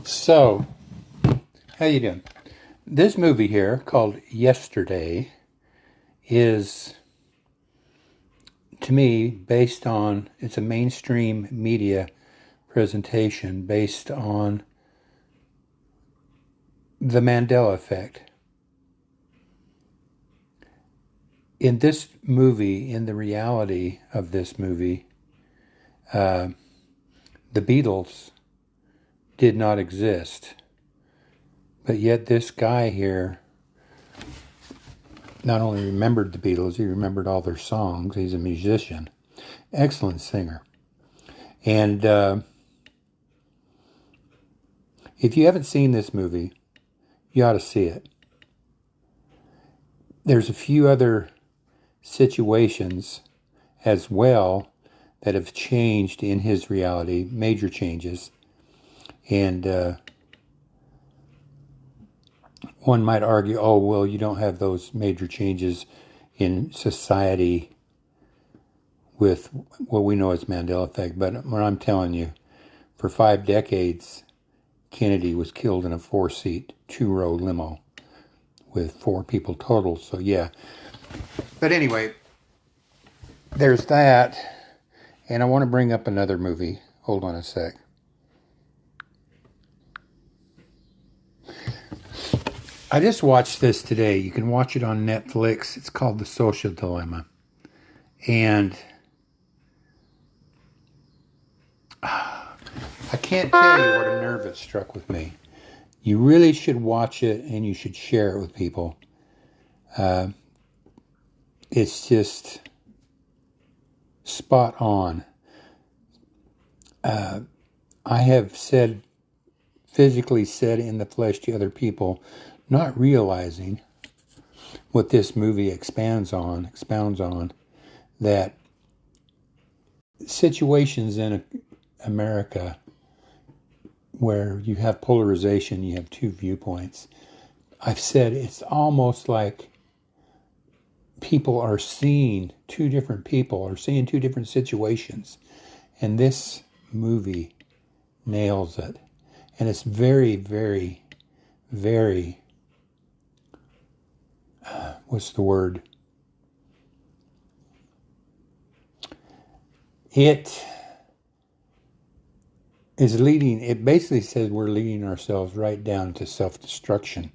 So, how you doing? This movie here, called Yesterday, is, to me, based on, it's a mainstream media presentation based on the Mandela effect. In this movie, in the reality of this movie, the Beatles did not exist. But yet this guy here not only remembered the Beatles, he remembered all their songs. He's a musician. Excellent singer. And if you haven't seen this movie, you ought to see it. There's a few other situations as well that have changed in his reality, major changes. And one might argue, oh, well, you don't have those major changes in society with what we know as Mandela effect. But what I'm telling you, for 5 decades, Kennedy was killed in a 4-seat, 2-row limo with 4 people total. So, yeah. But anyway, there's that. And I want to bring up another movie. Hold on a sec. I just watched this today. You can watch it on Netflix. It's called The Social Dilemma. And I can't tell you what a nerve it struck with me. You really should watch it and you should share it with people. It's just spot on. I have physically said in the flesh to other people, not realizing what this movie expounds on, that situations in America where you have polarization, you have 2 viewpoints. I've said it's almost like people are seeing 2 different people, or seeing 2 different situations. And this movie nails it. And it's very, very, very, what's the word? It basically says we're leading ourselves right down to self-destruction.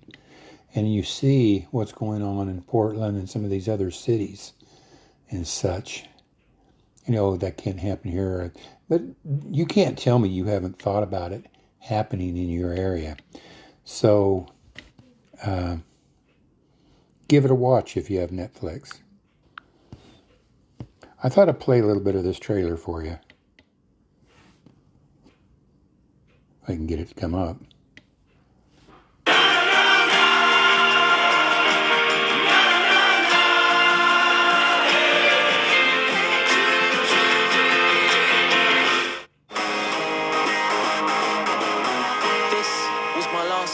And you see what's going on in Portland and some of these other cities and such. You know, that can't happen here. But you can't tell me you haven't thought about it happening in your area. So, give it a watch if you have Netflix. I thought I'd play a little bit of this trailer for you. If I can get it to come up.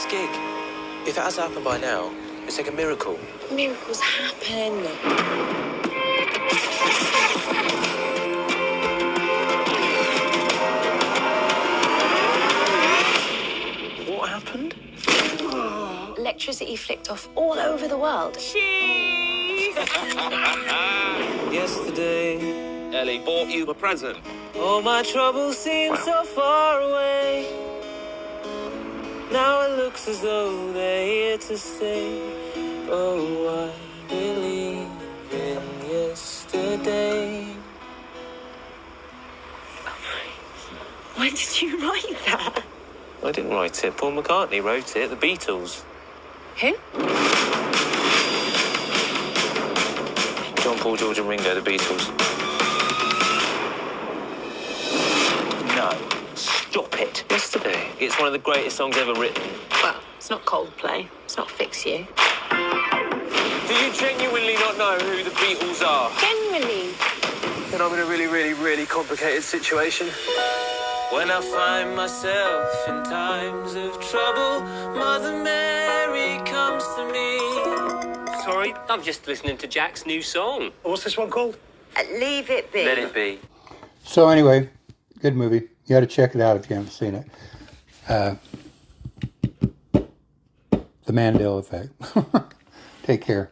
Gig. If it has happened by now, it's like a miracle. Miracles happen. What happened? Electricity flicked off all over the world. Cheese! Yesterday, Ellie bought you a present. All my troubles seem so far away. Now it looks as though they're here to stay. Oh, I believe in yesterday. When did you write that? I didn't write it. Paul McCartney wrote it. The Beatles. Who? John, Paul, George and Ringo, the Beatles. No. Stop it. Yesterday. It's one of the greatest songs ever written. Well, it's not Coldplay. It's not Fix You. Do you genuinely not know who the Beatles are? Genuinely. Then I'm in a really, really, really complicated situation. When I find myself in times of trouble, Mother Mary comes to me. Sorry, I'm just listening to Jack's new song. What's this one called? Leave It Be. Let it be. So anyway, good movie. You got to check it out if you haven't seen it. the Mandela effect. Take care.